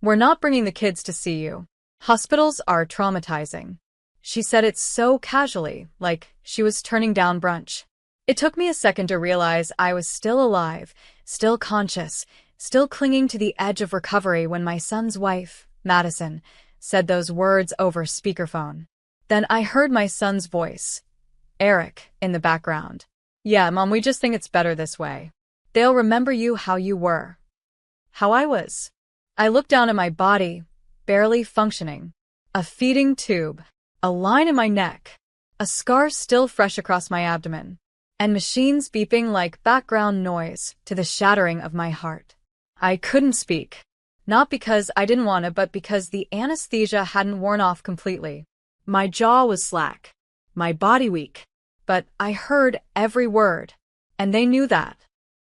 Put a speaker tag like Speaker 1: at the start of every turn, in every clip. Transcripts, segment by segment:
Speaker 1: "We're not bringing the kids to see you. Hospitals are traumatizing." She said it so casually, like she was turning down brunch. It took me a second to realize I was still alive, still conscious, still clinging to the edge of recovery when my son's wife, Madison, said those words over speakerphone. Then I heard my son's voice, Eric, in the background. "Yeah, Mom, we just think it's better this way. They'll remember you how you were." How I was. I looked down at my body, barely functioning. A feeding tube, a line in my neck, a scar still fresh across my abdomen, and machines beeping like background noise to the shattering of my heart. I couldn't speak. Not because I didn't want to, but because the anesthesia hadn't worn off completely. My jaw was slack, my body weak, but I heard every word, and they knew that.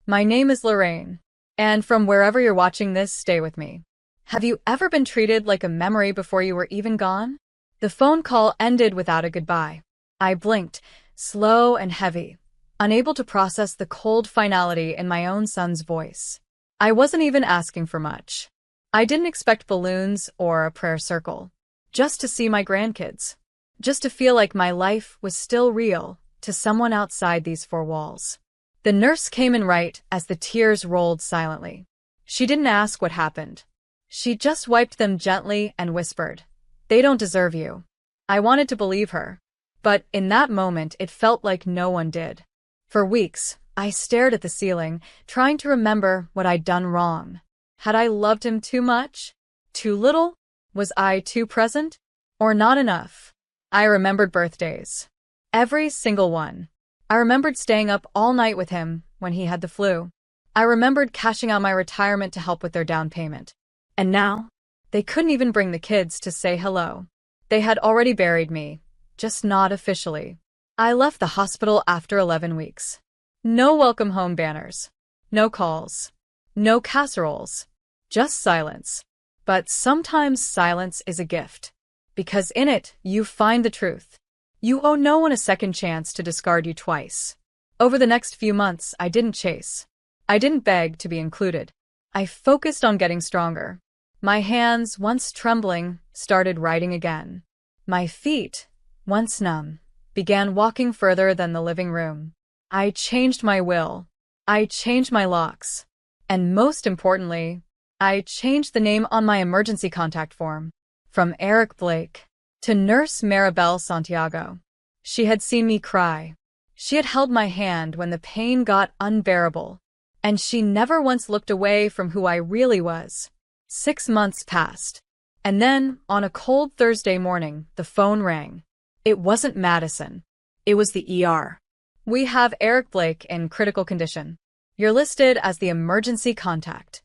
Speaker 1: "My name is Lorraine, and from wherever you're watching this, stay with me. Have you ever been treated like a memory before you were even gone?" The phone call ended without a goodbye. I blinked, slow and heavy, unable to process the cold finality in my own son's voice. I wasn't even asking for much. I didn't expect balloons or a prayer circle. Just to see my grandkids. Just to feel like my life was still real to someone outside these four walls. The nurse came in right as the tears rolled silently. She didn't ask what happened. She just wiped them gently and whispered, "They don't deserve you." I wanted to believe her, but in that moment it felt like no one did. For weeks, I stared at the ceiling, trying to remember what I'd done wrong. Had I loved him too much? Too little? Was I too present? Or not enough? I remembered birthdays. Every single one. I remembered staying up all night with him when he had the flu. I remembered cashing out my retirement to help with their down payment. And now, they couldn't even bring the kids to say hello. They had already buried me, just not officially. I left the hospital after 11 weeks. No welcome home banners. No calls. No casseroles. Just silence. But sometimes silence is a gift. Because in it, you find the truth. You owe no one a second chance to discard you twice. Over the next few months, I didn't chase. I didn't beg to be included. I focused on getting stronger. My hands, once trembling, started writing again. My feet, once numb, began walking further than the living room. I changed my will. I changed my locks. And most importantly, I changed the name on my emergency contact form. From Eric Blake to Nurse Maribel Santiago. She had seen me cry. She had held my hand when the pain got unbearable. And she never once looked away from who I really was. 6 months passed. And then, on a cold Thursday morning, the phone rang. It wasn't Madison. It was the ER. "We have Eric Blake in critical condition. You're listed as the emergency contact."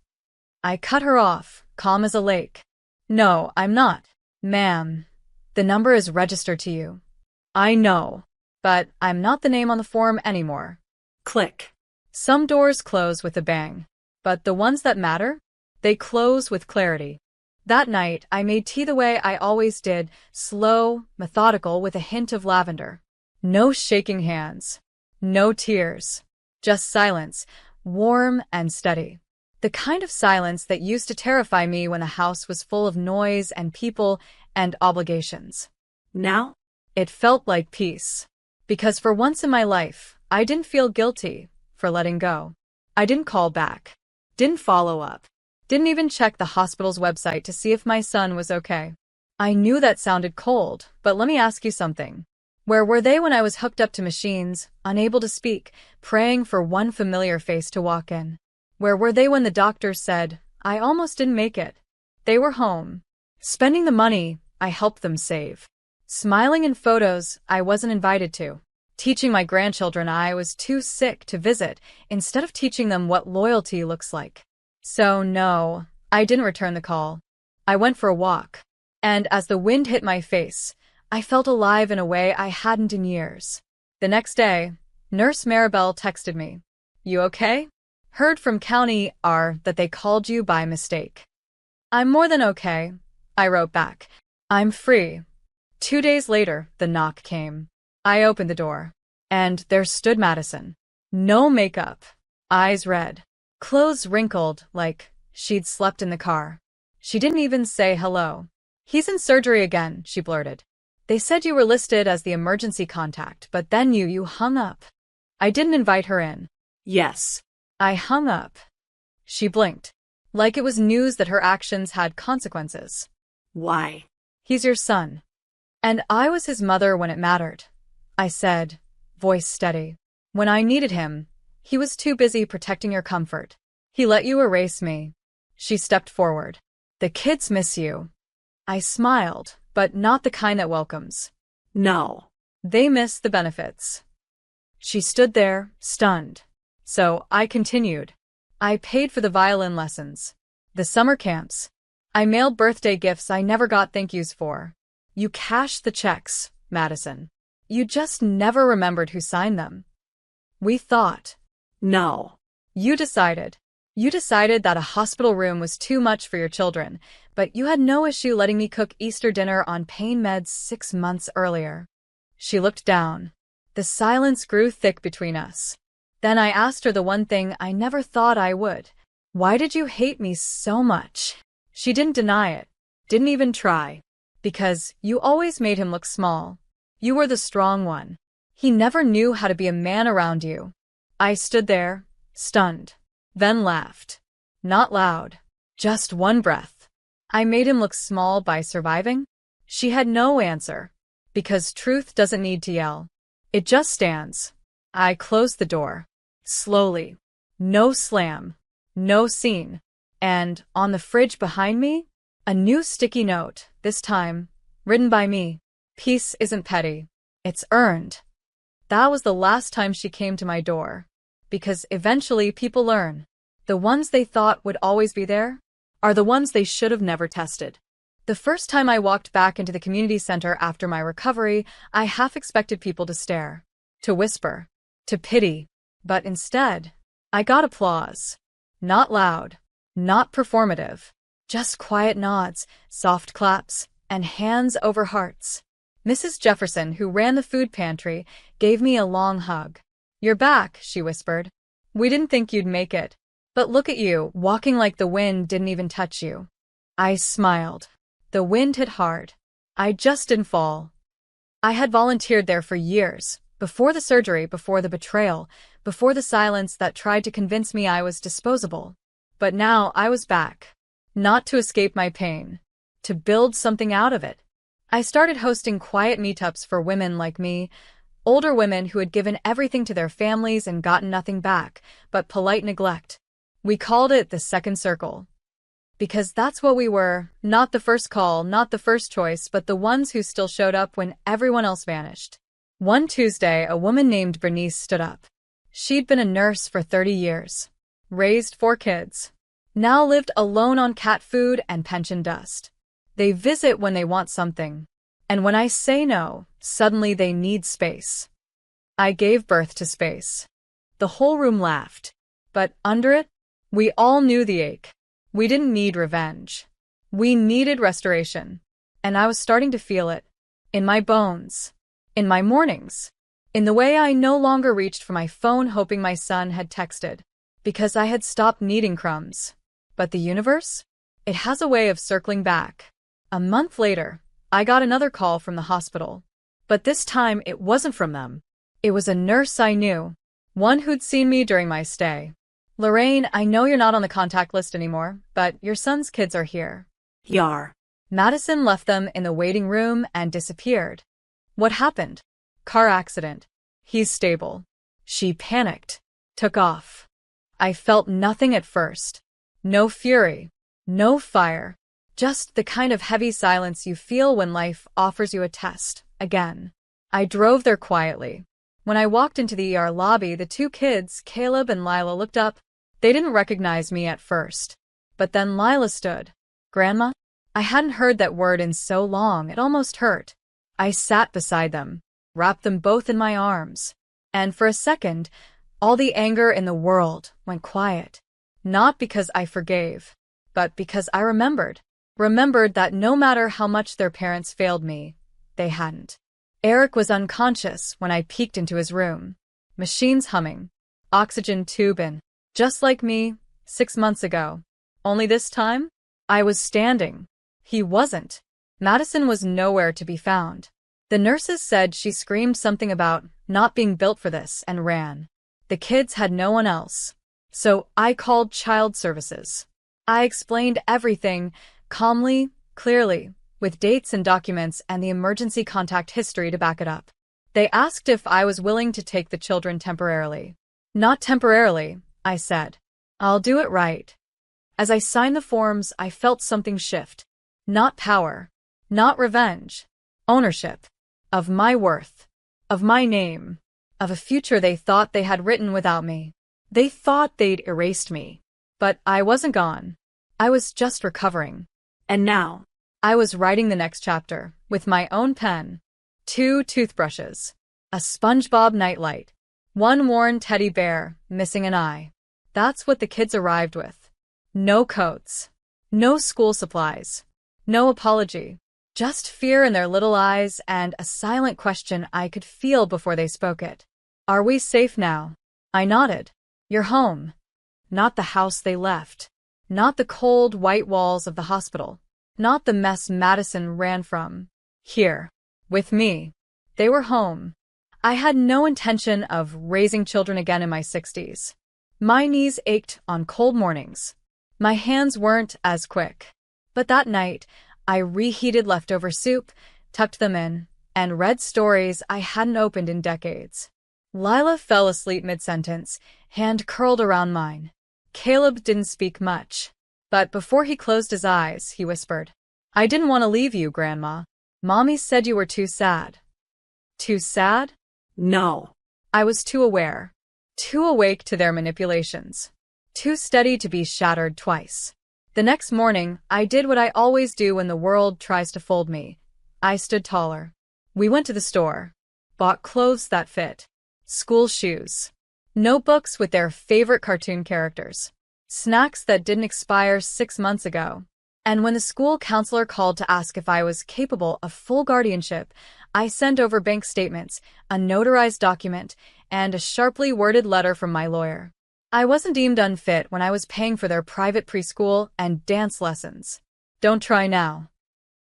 Speaker 1: I cut her off, calm as a lake. "No, I'm not. Ma'am, the number is registered to you." "I know, but I'm not the name on the form anymore." Click. Some doors close with a bang, but the ones that matter, they close with clarity. That night, I made tea the way I always did, slow, methodical, with a hint of lavender. No shaking hands. No tears. Just silence, warm and steady. The kind of silence that used to terrify me when the house was full of noise and people and obligations. Now, it felt like peace. Because for once in my life, I didn't feel guilty for letting go. I didn't call back. Didn't follow up. Didn't even check the hospital's website to see if my son was okay. I knew that sounded cold, but let me ask you something. Where were they when I was hooked up to machines, unable to speak, praying for one familiar face to walk in? Where were they when the doctors said, I almost didn't make it? They were home. Spending the money I helped them save. Smiling in photos I wasn't invited to. Teaching my grandchildren I was too sick to visit, instead of teaching them what loyalty looks like. So no, I didn't return the call. I went for a walk. And as the wind hit my face, I felt alive in a way I hadn't in years. The next day, Nurse Maribel texted me. You okay? Heard from County R that they called you by mistake. I'm more than okay, I wrote back. I'm free. 2 days later, the knock came. I opened the door. And there stood Madison. No makeup. Eyes red. Clothes wrinkled like she'd slept in the car. She didn't even say hello. "He's in surgery again," she blurted. "They said you were listed as the emergency contact, but then you hung up." I didn't invite her in.
Speaker 2: Yes.
Speaker 1: I hung up. She blinked, like it was news that her actions had consequences.
Speaker 2: Why?
Speaker 1: "He's your son. And I was his mother when it mattered," I said, voice steady. "When I needed him, he was too busy protecting your comfort. He let you erase me." She stepped forward. "The kids miss you." I smiled, but not the kind that welcomes.
Speaker 2: No.
Speaker 1: "They miss the benefits." She stood there, stunned. So I continued. "I paid for the violin lessons, the summer camps. I mailed birthday gifts I never got thank yous for. You cashed the checks, Madison. You just never remembered who signed them. We thought."
Speaker 2: No.
Speaker 1: You decided. You decided that a hospital room was too much for your children, but you had no issue letting me cook Easter dinner on pain meds 6 months earlier." She looked down. The silence grew thick between us. Then I asked her the one thing I never thought I would. "Why did you hate me so much?" She didn't deny it. Didn't even try. "Because you always made him look small. You were the strong one. He never knew how to be a man around you." I stood there, stunned. Then laughed. Not loud. Just one breath. "I made him look small by surviving?" She had no answer. Because truth doesn't need to yell. It just stands. I closed the door. Slowly. No slam. No scene. And, on the fridge behind me, a new sticky note, this time, written by me. "Peace isn't petty. It's earned." That was the last time she came to my door. Because eventually people learn. The ones they thought would always be there are the ones they should have never tested. The first time I walked back into the community center after my recovery, I half expected people to stare, to whisper, to pity. But instead, I got applause. Not loud, not performative, just quiet nods, soft claps, and hands over hearts. Mrs. Jefferson, who ran the food pantry, gave me a long hug. "You're back," she whispered. "We didn't think you'd make it. But look at you, walking like the wind didn't even touch you." I smiled. The wind hit hard. I just didn't fall. I had volunteered there for years, before the surgery, before the betrayal, before the silence that tried to convince me I was disposable. But now I was back. Not to escape my pain. To build something out of it. I started hosting quiet meetups for women like me, older women who had given everything to their families and gotten nothing back, but polite neglect. We called it the second circle. Because that's what we were, not the first call, not the first choice, but the ones who still showed up when everyone else vanished. One Tuesday, a woman named Bernice stood up. She'd been a nurse for 30 years, raised 4 kids, now lived alone on cat food and pension dust. They visit when they want something, and when I say no, suddenly they need space. I gave birth to space. The whole room laughed, but under it, we all knew the ache. We didn't need revenge. We needed restoration. And I was starting to feel it. In my bones. In my mornings. In the way I no longer reached for my phone hoping my son had texted. Because I had stopped needing crumbs. But the universe? It has a way of circling back. A month later, I got another call from the hospital. But this time it wasn't from them. It was a nurse I knew. One who'd seen me during my stay. "Lorraine, I know you're not on the contact list anymore, but your son's kids are here."
Speaker 2: Yar.
Speaker 1: Madison left them in the waiting room and disappeared. "What happened?" "Car accident. He's stable." She panicked. Took off. I felt nothing at first. No fury. No fire. Just the kind of heavy silence you feel when life offers you a test, again. I drove there quietly. When I walked into the ER lobby, the 2 kids, Caleb and Lila, looked up. They didn't recognize me at first. But then Lila stood. "Grandma?" I hadn't heard that word in so long, it almost hurt. I sat beside them, wrapped them both in my arms. And for a second, all the anger in the world went quiet. Not because I forgave, but because I remembered. Remembered that no matter how much their parents failed me, they hadn't. Eric was unconscious when I peeked into his room. Machines humming. Oxygen tube in. Just like me, 6 months ago. Only this time, I was standing. He wasn't. Madison was nowhere to be found. The nurses said she screamed something about not being built for this and ran. The kids had no one else. So I called child services. I explained everything, calmly, clearly, with dates and documents and the emergency contact history to back it up. They asked if I was willing to take the children temporarily. Not temporarily, I said. I'll do it right. As I signed the forms, I felt something shift. Not power. Not revenge. Ownership. Of my worth. Of my name. Of a future they thought they had written without me. They thought they'd erased me. But I wasn't gone. I was just recovering.
Speaker 2: And now,
Speaker 1: I was writing the next chapter, with my own pen. 2 toothbrushes. A SpongeBob nightlight. 1 worn teddy bear, missing an eye. That's what the kids arrived with. No coats. No school supplies. No apology. Just fear in their little eyes and a silent question I could feel before they spoke it. Are we safe now? I nodded. You're home. Not the house they left. Not the cold, white walls of the hospital. Not the mess Madison ran from. Here. With me. They were home. I had no intention of raising children again in my 60s. My knees ached on cold mornings. My hands weren't as quick. But that night, I reheated leftover soup, tucked them in, and read stories I hadn't opened in decades. Lila fell asleep mid-sentence, hand curled around mine. Caleb didn't speak much. But before he closed his eyes, he whispered, I didn't want to leave you, Grandma. Mommy said you were too sad. Too sad?
Speaker 2: no.
Speaker 1: I was too aware. Too awake to their manipulations. Too steady to be shattered twice. The next morning, I did what I always do when the world tries to fold me. I stood taller. We went to the store. Bought clothes that fit. School shoes. Notebooks with their favorite cartoon characters. Snacks that didn't expire 6 months ago. And when the school counselor called to ask if I was capable of full guardianship, I sent over bank statements, a notarized document, and a sharply worded letter from my lawyer. I wasn't deemed unfit when I was paying for their private preschool and dance lessons. Don't try now.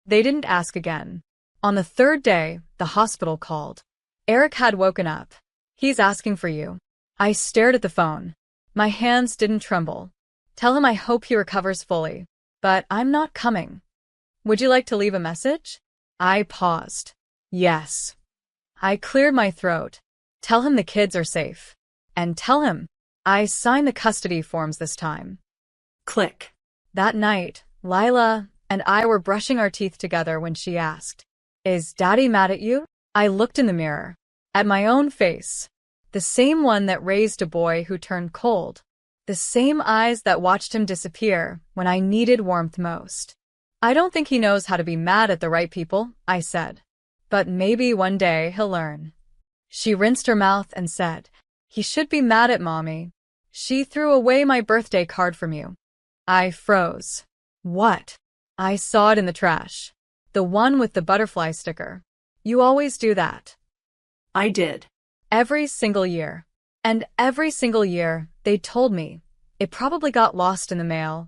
Speaker 1: They didn't ask again. On the 3rd day, the hospital called. Eric had woken up. He's asking for you. I stared at the phone. My hands didn't tremble. Tell him I hope he recovers fully. But I'm not coming. Would you like to leave a message? I paused. Yes. I cleared my throat. Tell him the kids are safe. And tell him I signed the custody forms this time.
Speaker 2: Click.
Speaker 1: That night, Lila and I were brushing our teeth together when she asked, Is Daddy mad at you? I looked in the mirror. At my own face. The same one that raised a boy who turned cold. The same eyes that watched him disappear when I needed warmth most. I don't think he knows how to be mad at the right people, I said. But maybe one day he'll learn. She rinsed her mouth and said, He should be mad at Mommy. She threw away my birthday card from you. I froze. What? I saw it in the trash. The one with the butterfly sticker. You always do that.
Speaker 2: I did.
Speaker 1: Every single year. And every single year, they told me. It probably got lost in the mail.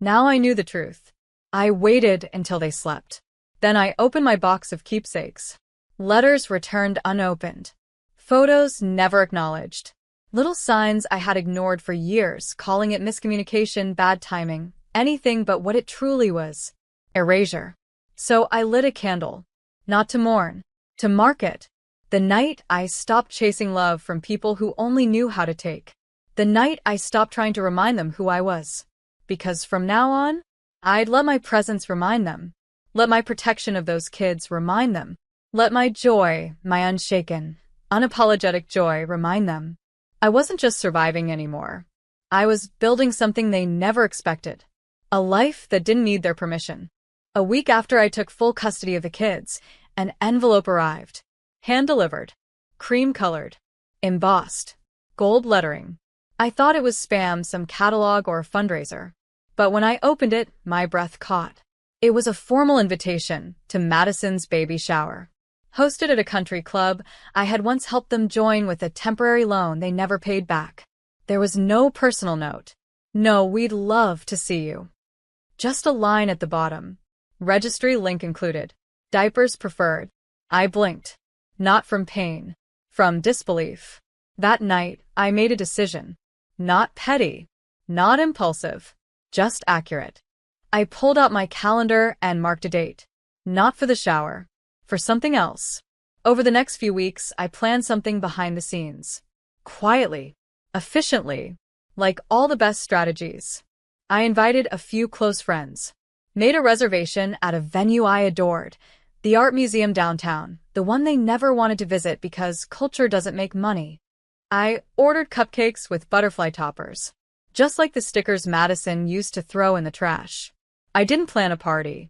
Speaker 1: Now I knew the truth. I waited until they slept. Then I opened my box of keepsakes. Letters returned unopened. Photos never acknowledged. Little signs I had ignored for years, calling it miscommunication, bad timing, anything but what it truly was. Erasure. So I lit a candle. Not to mourn. To mark it. The night I stopped chasing love from people who only knew how to take. The night I stopped trying to remind them who I was. Because from now on, I'd let my presence remind them. Let my protection of those kids remind them. Let my joy, my unshaken, unapologetic joy remind them. I wasn't just surviving anymore. I was building something they never expected. A life that didn't need their permission. A week after I took full custody of the kids, an envelope arrived. Hand-delivered. Cream-colored. Embossed. Gold lettering. I thought it was spam, some catalog or fundraiser. But when I opened it, my breath caught. It was a formal invitation to Madison's baby shower. Hosted at a country club, I had once helped them join with a temporary loan they never paid back. There was no personal note. No, we'd love to see you. Just a line at the bottom. Registry link included. Diapers preferred. I blinked. Not from pain. From disbelief. That night, I made a decision. Not petty. Not impulsive. Just accurate. I pulled out my calendar and marked a date. Not for the shower. For something else. Over the next few weeks, I planned something behind the scenes. Quietly. Efficiently. Like all the best strategies. I invited a few close friends. Made a reservation at a venue I adored. The art museum downtown. The one they never wanted to visit because culture doesn't make money. I ordered cupcakes with butterfly toppers. Just like the stickers Madison used to throw in the trash. I didn't plan a party.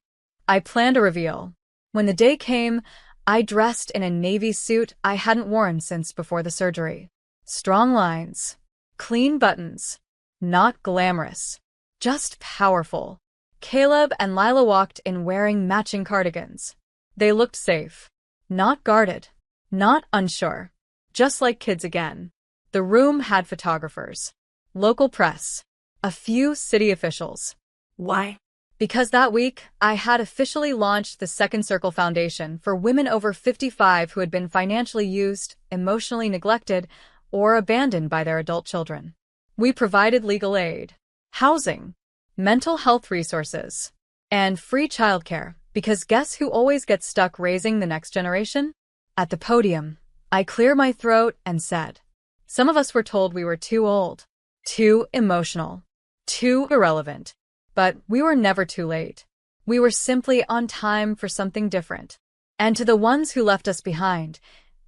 Speaker 1: I planned a reveal. When the day came, I dressed in a navy suit I hadn't worn since before the surgery. Strong lines. Clean buttons. Not glamorous. Just powerful. Caleb and Lila walked in wearing matching cardigans. They looked safe. Not guarded. Not unsure. Just like kids again. The room had photographers. Local press. A few city officials.
Speaker 2: Why?
Speaker 1: Because that week, I had officially launched the Second Circle Foundation for women over 55 who had been financially used, emotionally neglected, or abandoned by their adult children. We provided legal aid, housing, mental health resources, and free childcare, because guess who always gets stuck raising the next generation? At the podium, I cleared my throat and said, some of us were told we were too old, too emotional, too irrelevant. But we were never too late. We were simply on time for something different. And to the ones who left us behind,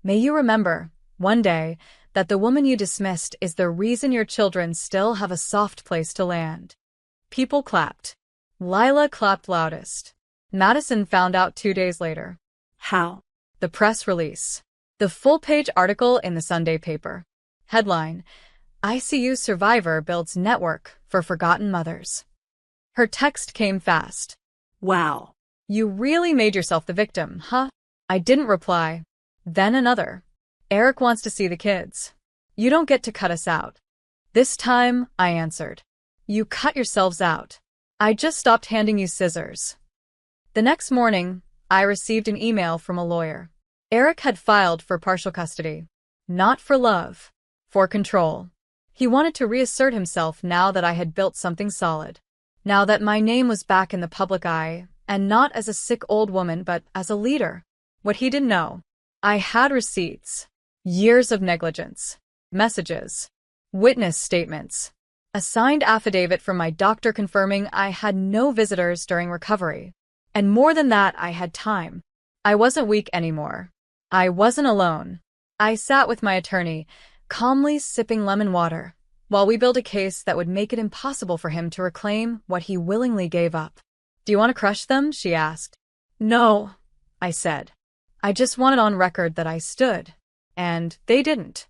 Speaker 1: may you remember, one day, that the woman you dismissed is the reason your children still have a soft place to land. People clapped. Lila clapped loudest. Madison found out 2 days later.
Speaker 2: How?
Speaker 1: The press release. The full-page article in the Sunday paper. Headline: ICU survivor builds network for forgotten mothers. Her text came fast.
Speaker 2: Wow.
Speaker 1: You really made yourself the victim, huh? I didn't reply. Then another. Eric wants to see the kids. You don't get to cut us out. This time, I answered. You cut yourselves out. I just stopped handing you scissors. The next morning, I received an email from a lawyer. Eric had filed for partial custody. Not for love. For control. He wanted to reassert himself now that I had built something solid. Now that my name was back in the public eye, and not as a sick old woman but as a leader. What he didn't know. I had receipts. Years of negligence. Messages. Witness statements. A signed affidavit from my doctor confirming I had no visitors during recovery. And more than that, I had time. I wasn't weak anymore. I wasn't alone. I sat with my attorney, calmly sipping lemon water, while we built a case that would make it impossible for him to reclaim what he willingly gave up. Do you want to crush them? She asked. No, I said. I just wanted on record that I stood. And they didn't.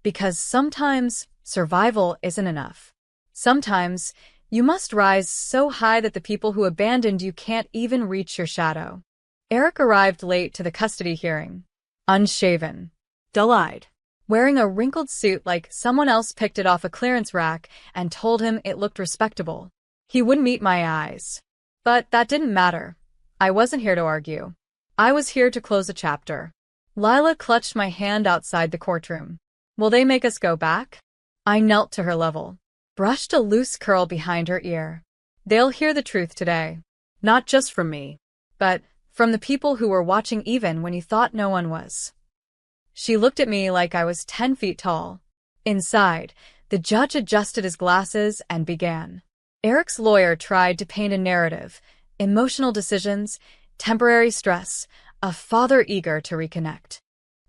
Speaker 1: Because sometimes survival isn't enough. Sometimes you must rise so high that the people who abandoned you can't even reach your shadow. Eric arrived late to the custody hearing. Unshaven. Dull-eyed. Wearing a wrinkled suit like someone else picked it off a clearance rack and told him it looked respectable. He wouldn't meet my eyes. But that didn't matter. I wasn't here to argue. I was here to close a chapter. Lila clutched my hand outside the courtroom. Will they make us go back? I knelt to her level, brushed a loose curl behind her ear. They'll hear the truth today. Not just from me, but from the people who were watching even when you thought no one was. She looked at me like I was 10 feet tall. Inside, the judge adjusted his glasses and began. Eric's lawyer tried to paint a narrative, emotional decisions, temporary stress, a father eager to reconnect.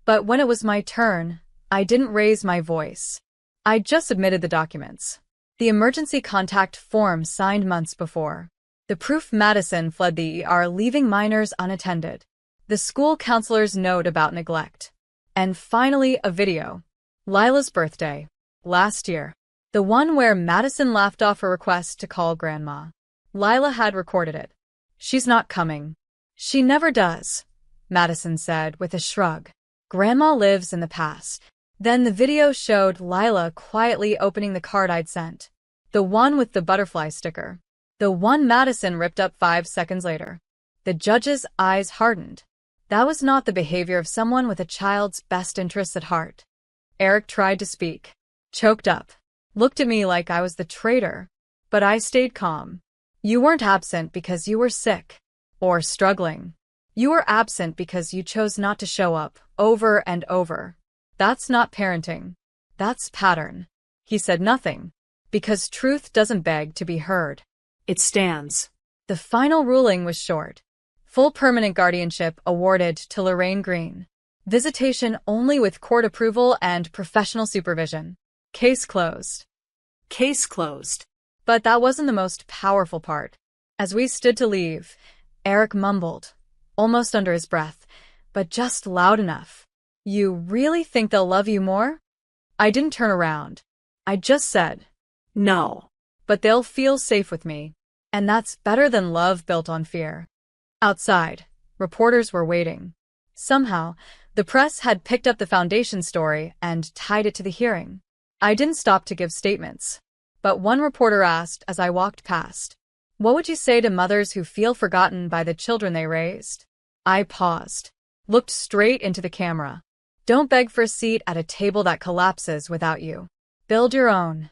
Speaker 1: But when it was my turn, I didn't raise my voice. I just submitted the documents. The emergency contact form signed months before. The proof Madison fled the ER leaving minors unattended. The school counselor's note about neglect. And finally, a video. Lila's birthday. Last year. The one where Madison laughed off a request to call Grandma. Lila had recorded it. She's not coming. She never does, Madison said with a shrug. Grandma lives in the past. Then the video showed Lila quietly opening the card I'd sent. The one with the butterfly sticker. The one Madison ripped up 5 seconds later. The judge's eyes hardened. That was not the behavior of someone with a child's best interests at heart. Eric tried to speak. Choked up. Looked at me like I was the traitor. But I stayed calm. You weren't absent because you were sick. Or struggling. You were absent because you chose not to show up, over and over. That's not parenting. That's pattern. He said nothing. Because truth doesn't beg to be heard.
Speaker 2: It stands.
Speaker 1: The final ruling was short. Full permanent guardianship awarded to Lorraine Green. Visitation only with court approval and professional supervision. Case closed.
Speaker 2: Case closed.
Speaker 1: But that wasn't the most powerful part. As we stood to leave, Eric mumbled, almost under his breath, but just loud enough. You really think they'll love you more? I didn't turn around. I just said,
Speaker 2: No.
Speaker 1: But they'll feel safe with me. And that's better than love built on fear. Outside, reporters were waiting. Somehow, the press had picked up the foundation story and tied it to the hearing. I didn't stop to give statements. But one reporter asked as I walked past, what would you say to mothers who feel forgotten by the children they raised? I paused, looked straight into the camera. Don't beg for a seat at a table that collapses without you. Build your own.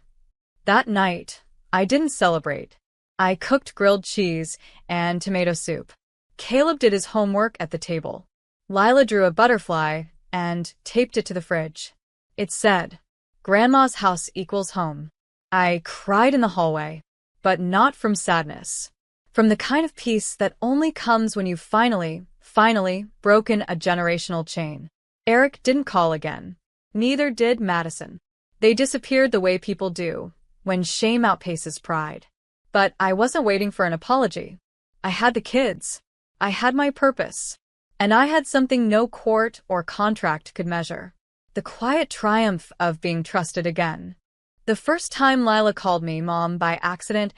Speaker 1: That night, I didn't celebrate. I cooked grilled cheese and tomato soup. Caleb did his homework at the table. Lila drew a butterfly and taped it to the fridge. It said, Grandma's house equals home. I cried in the hallway, but not from sadness. From the kind of peace that only comes when you've finally broken a generational chain. Eric didn't call again. Neither did Madison. They disappeared the way people do, when shame outpaces pride. But I wasn't waiting for an apology. I had the kids. I had my purpose. And I had something no court or contract could measure. The quiet triumph of being trusted again. The first time Lila called me Mom by accident,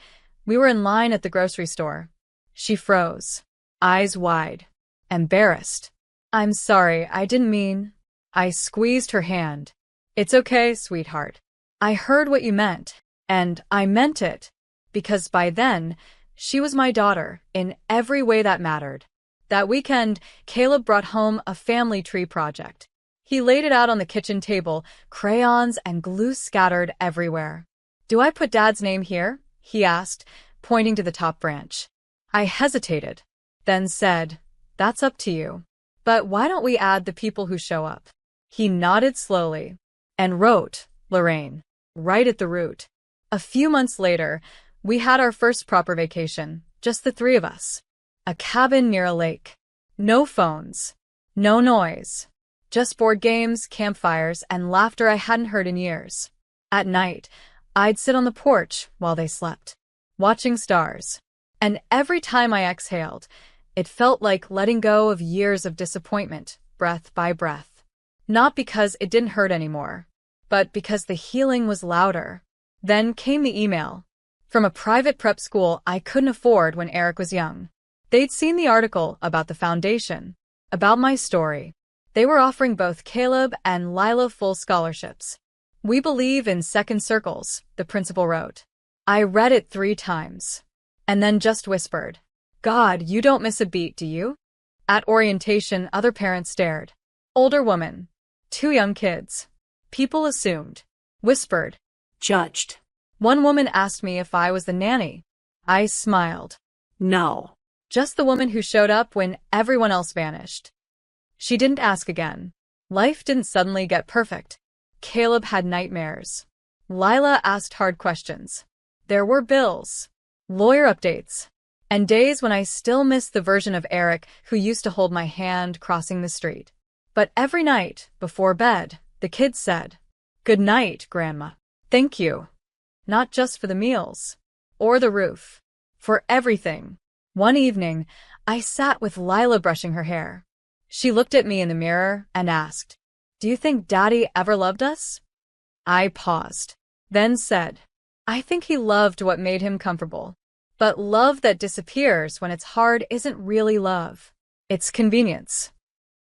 Speaker 1: we were in line at the grocery store. She froze, eyes wide, embarrassed. I'm sorry, I didn't mean. I squeezed her hand. It's okay, sweetheart. I heard what you meant, and I meant it, because by then, she was my daughter in every way that mattered. That weekend, Caleb brought home a family tree project. He laid it out on the kitchen table, crayons and glue scattered everywhere. Do I put Dad's name here? He asked, pointing to the top branch. I hesitated, then said, that's up to you. But why don't we add the people who show up? He nodded slowly and wrote, Lorraine, right at the root. A few months later, we had our first proper vacation, just the three of us. A cabin near a lake. No phones. No noise. Just board games, campfires, and laughter I hadn't heard in years. At night, I'd sit on the porch while they slept, watching stars. And every time I exhaled, it felt like letting go of years of disappointment, breath by breath. Not because it didn't hurt anymore, but because the healing was louder. Then came the email. From a private prep school I couldn't afford when Eric was young. They'd seen the article about the foundation, about my story. They were offering both Caleb and Lila full scholarships. We believe in second circles, the principal wrote. I read it 3 times. And then just whispered, God, you don't miss a beat, do you? At orientation, other parents stared. Older woman. 2 young kids. People assumed. Whispered.
Speaker 2: Judged.
Speaker 1: One woman asked me if I was the nanny. I smiled.
Speaker 2: No.
Speaker 1: Just the woman who showed up when everyone else vanished. She didn't ask again. Life didn't suddenly get perfect. Caleb had nightmares. Lila asked hard questions. There were bills, lawyer updates, and days when I still missed the version of Eric who used to hold my hand crossing the street. But every night, before bed, the kids said, Good night, Grandma. Thank you. Not just for the meals, or the roof, for everything. One evening, I sat with Lila brushing her hair. She looked at me in the mirror and asked, Do you think Daddy ever loved us? I paused, then said, I think he loved what made him comfortable. But love that disappears when it's hard isn't really love. It's convenience.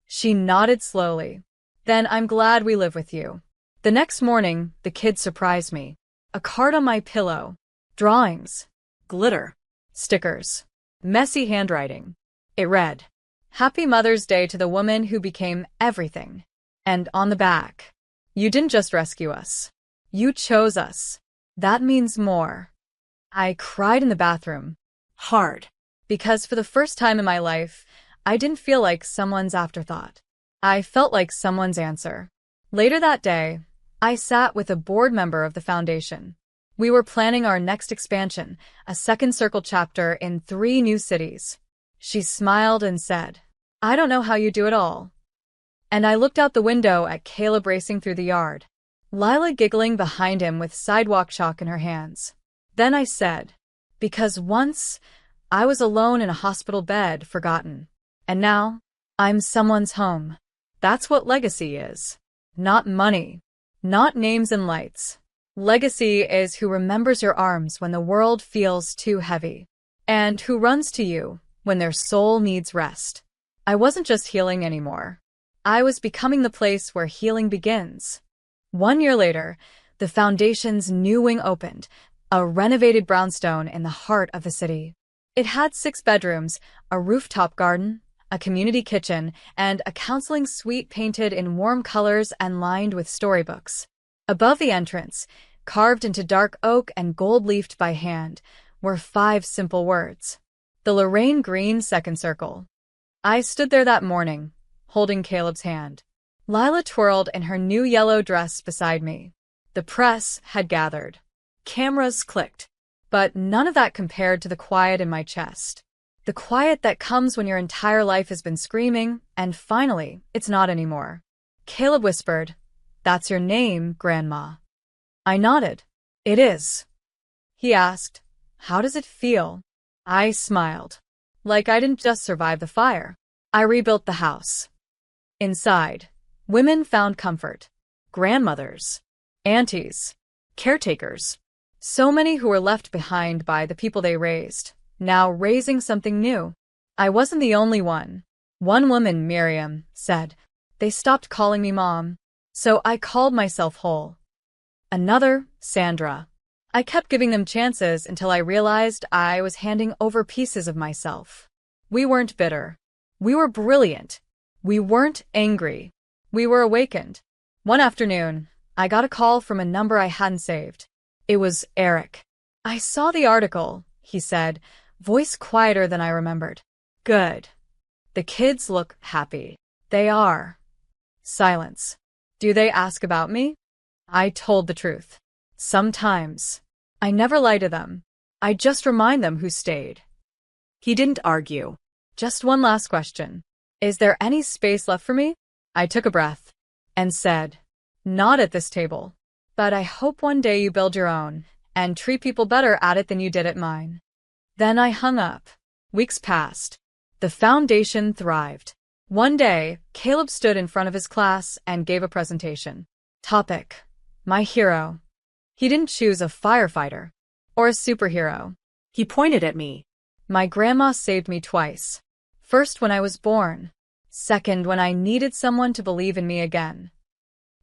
Speaker 1: She nodded slowly. Then I'm glad we live with you. The next morning, the kids surprised me. A card on my pillow. Drawings.
Speaker 2: Glitter.
Speaker 1: Stickers. Messy handwriting. It read, "Happy Mother's Day to the woman who became everything." And on the back, "You didn't just rescue us. You chose us. That means more." I cried in the bathroom.
Speaker 2: Hard.
Speaker 1: Because for the first time in my life, I didn't feel like someone's afterthought. I felt like someone's answer. Later that day, I sat with a board member of the foundation. We were planning our next expansion, a second circle chapter in 3 new cities. She smiled and said, "I don't know how you do it all." And I looked out the window at Caleb racing through the yard, Lila giggling behind him with sidewalk chalk in her hands. Then I said, "Because once I was alone in a hospital bed, forgotten. And now I'm someone's home." That's what legacy is. Not money. Not names and lights. Legacy is who remembers your arms when the world feels too heavy, and who runs to you when their soul needs rest. I wasn't just healing anymore. I was becoming the place where healing begins. 1 year later, the foundation's new wing opened, a renovated brownstone in the heart of the city. It had 6 bedrooms, a rooftop garden, a community kitchen, and a counseling suite painted in warm colors and lined with storybooks. Above the entrance, carved into dark oak and gold-leafed by hand, were 5 simple words. The Lorraine Green Second Circle. I stood there that morning, holding Caleb's hand. Lila twirled in her new yellow dress beside me. The press had gathered. Cameras clicked. But none of that compared to the quiet in my chest. The quiet that comes when your entire life has been screaming, and finally, it's not anymore. Caleb whispered, "That's your name, Grandma." I nodded. "It is." He asked, "How does it feel?" I smiled. Like I didn't just survive the fire. I rebuilt the house. Inside, women found comfort. Grandmothers, aunties, caretakers. So many who were left behind by the people they raised, now raising something new. I wasn't the only one. One woman, Miriam, said, "They stopped calling me Mom, so I called myself whole." Another, Sandra. I kept giving them chances until I realized I was handing over pieces of myself. We weren't bitter. We were brilliant. We weren't angry. We were awakened. One afternoon, I got a call from a number I hadn't saved. It was Eric. "I saw the article," he said, voice quieter than I remembered. "Good. The kids look happy." "They are." Silence. "Do they ask about me?" I told the truth. Sometimes. I never lie to them. I just remind them who stayed.
Speaker 2: He didn't argue.
Speaker 1: "Just one last question. Is there any space left for me?" I took a breath and said, "Not at this table. But I hope one day you build your own and treat people better at it than you did at mine." Then I hung up. Weeks passed. The foundation thrived. One day, Caleb stood in front of his class and gave a presentation. Topic: My hero. He didn't choose a firefighter or a superhero.
Speaker 2: He pointed at me.
Speaker 1: My grandma saved me twice. First when I was born. Second when I needed someone to believe in me again.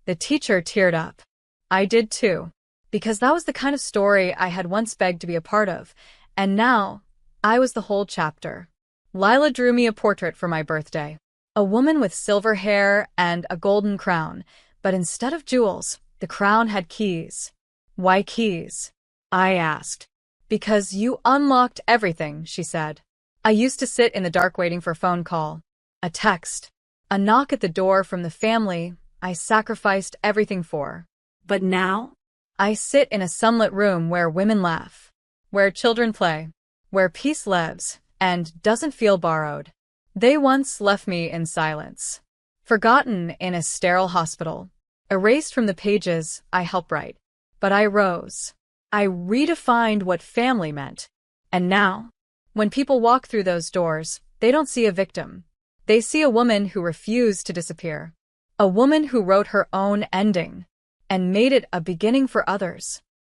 Speaker 1: The teacher teared up. I did too, because that was the kind of story I had once begged to be a part of, and now I was the whole chapter. Lila drew me a portrait for my birthday. A woman with silver hair and a golden crown, but instead of jewels, the crown had keys. "Why keys?" I asked. "Because you unlocked everything," she said. I used to sit in the dark waiting for a phone call, a text, a knock at the door from the family I sacrificed everything for.
Speaker 2: But now?
Speaker 1: I sit in a sunlit room where women laugh, where children play, where peace lives and doesn't feel borrowed. They once left me in silence, forgotten in a sterile hospital, erased from the pages I helped write. But I rose. I redefined what family meant. And now, when people walk through those doors, they don't see a victim. They see a woman who refused to disappear. A woman who wrote her own ending and made it a beginning for others.